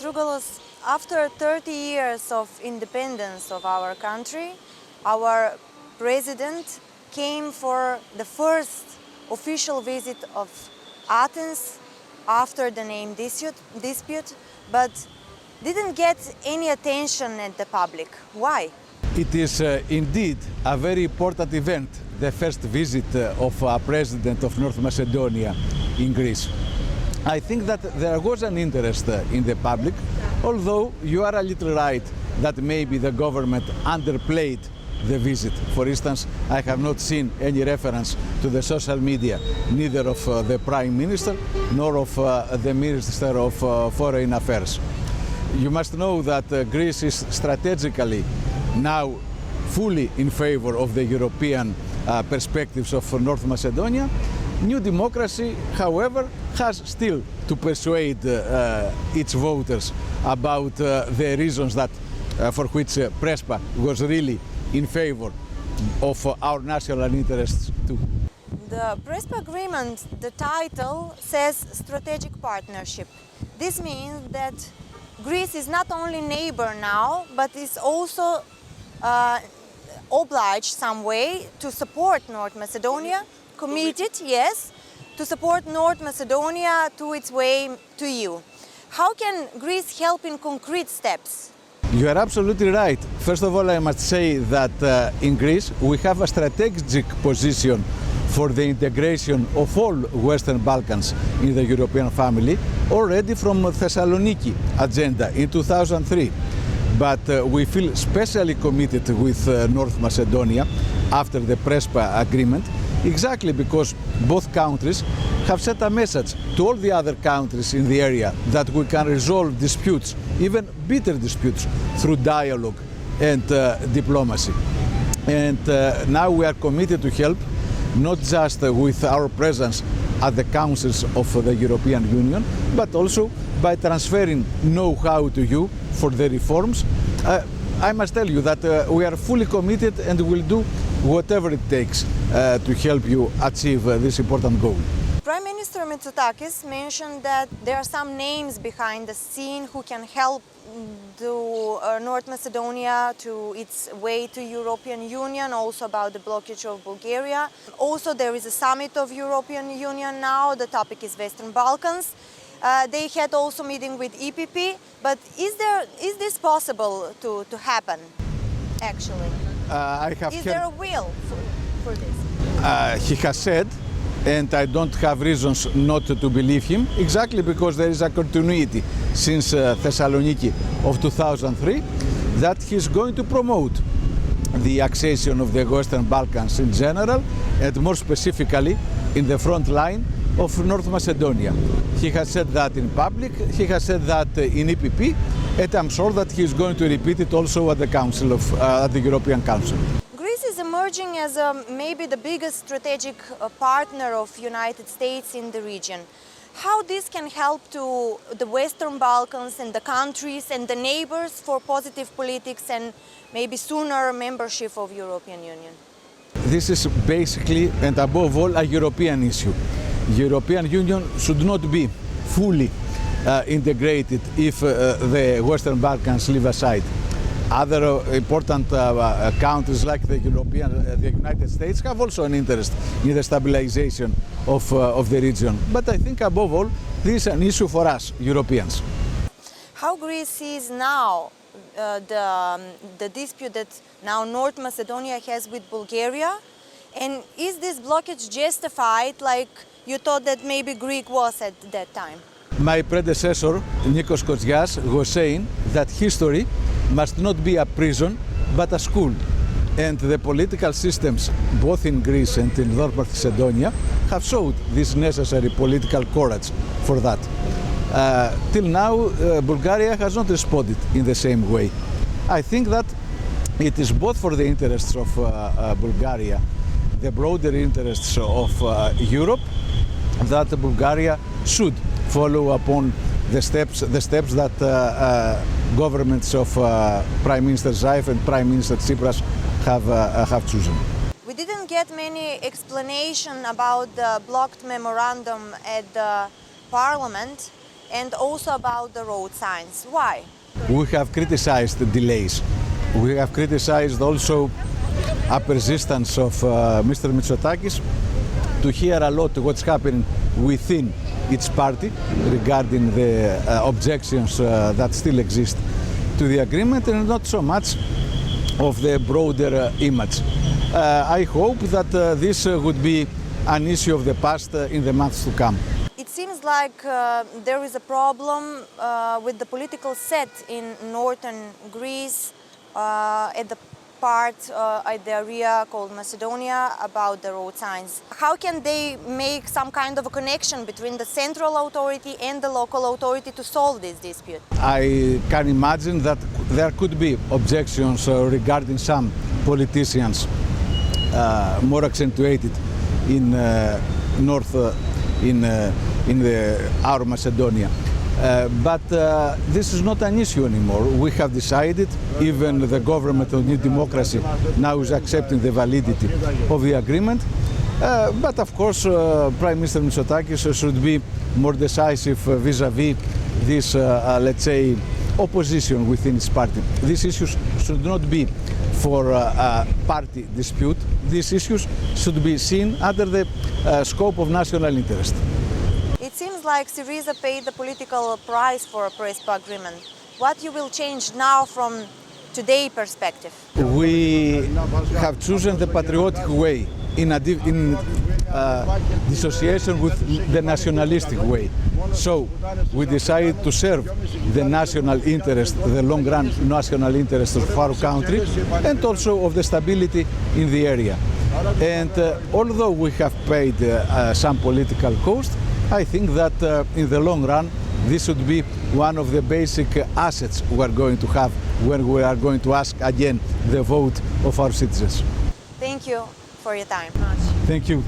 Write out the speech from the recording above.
Katrugalos, after 30 years of independence of our country, our president came for the first official visit of Athens after the name dispute, but didn't get any attention at the public. Why? It is indeed a very important event, the first visit of a president of North Macedonia in Greece. I think that there was an interest in the public, although you are a little right that maybe the government underplayed the visit. For instance, I have not seen any reference to the social media, neither of the Prime Minister nor of the Minister of Foreign Affairs. You must know that Greece is strategically now fully in favor of the European perspectives of North Macedonia. New democracy, however, has still to persuade its voters about the reasons that for which Prespa was really in favor of our national interests too. The Prespa agreement, the title says strategic partnership. This means that Greece is not only neighbor now, but is also obliged some way to support North Macedonia, committed, yes, to support North Macedonia to its way to EU. How can Greece help in concrete steps? You are absolutely right. First of all, I must say that in Greece we have a strategic position for the integration of all Western Balkans in the European family already from Thessaloniki agenda in 2003. But we feel especially committed with North Macedonia after the Prespa agreement, exactly because both countries have sent a message to all the other countries in the area that we can resolve disputes, even bitter disputes, through dialogue and diplomacy. And now we are committed to help, not just with our presence at the councils of the European Union, but also by transferring know-how to you for the reforms. I must tell you that we are fully committed and will do whatever it takes to help you achieve this important goal. Prime Minister Mitsotakis mentioned that there are some names behind the scene who can help North Macedonia to its way to European Union, also about the blockage of Bulgaria. Also, there is a summit of European Union now, the topic is Western Balkans. They had also meeting with EPP, but is this possible to happen, actually? Is there a will for this? He has said, and I don't have reasons not to believe him, exactly because there is a continuity since Thessaloniki of 2003, that he's going to promote the accession of the Western Balkans in general, and more specifically in the front line of North Macedonia. He has said that in public, he has said that in EPP, and I'm sure that he is going to repeat it also at the Council at the European Council. Greece is emerging as maybe the biggest strategic partner of United States in the region. How this can help to the Western Balkans and the countries and the neighbors for positive politics and maybe sooner membership of European Union? This is basically and above all a European issue. European Union should not be fully integrated if the Western Balkans leave aside. Other important countries like the United States have also an interest in the stabilization of the region. But I think above all, this is an issue for us, Europeans. How Greece sees now the dispute that now North Macedonia has with Bulgaria? And is this blockage justified like you thought that maybe Greece was at that time? My predecessor, Nikos Kotzias, was saying that history must not be a prison, but a school. And the political systems, both in Greece and in North Macedonia, have showed this necessary political courage for that. Till now, Bulgaria has not responded in the same way. I think that it is both for the interests of Bulgaria, the broader interests of Europe, that Bulgaria should follow upon the steps that governments of Prime Minister Zaev and Prime Minister Tsipras have chosen. We didn't get many explanation about the blocked memorandum at the Parliament. and also about the road signs. Why? We have criticized the delays. We have criticized also a persistence of Mr. Mitsotakis to hear a lot what's happening within its party regarding the objections that still exist to the agreement, and not so much of the broader image. I hope that this would be an issue of the past in the months to come. It seems like there is a problem with the political set in northern Greece at the part at the area called Macedonia about the road signs. How can they make some kind of a connection between the central authority and the local authority to solve this dispute? I can imagine that there could be objections regarding some politicians more accentuated in our Macedonia. But this is not an issue anymore. We have decided, even the government of New Democracy now is accepting the validity of the agreement. But of course, Prime Minister Mitsotakis should be more decisive vis-à-vis this, let's say, opposition within his party. These issues should not be for a party dispute. These issues should be seen under the scope of national interest. It seems like Syriza paid the political price for a Prespa agreement. What you will change now from today's perspective? We have chosen the patriotic way in dissociation with the nationalistic way. So we decided to serve the national interest, the long-run national interest of our country, and also of the stability in the area. And although we have paid some political cost, I think that in the long run, this would be one of the basic assets we are going to have when we are going to ask again the vote of our citizens. Thank you for your time. Thank you.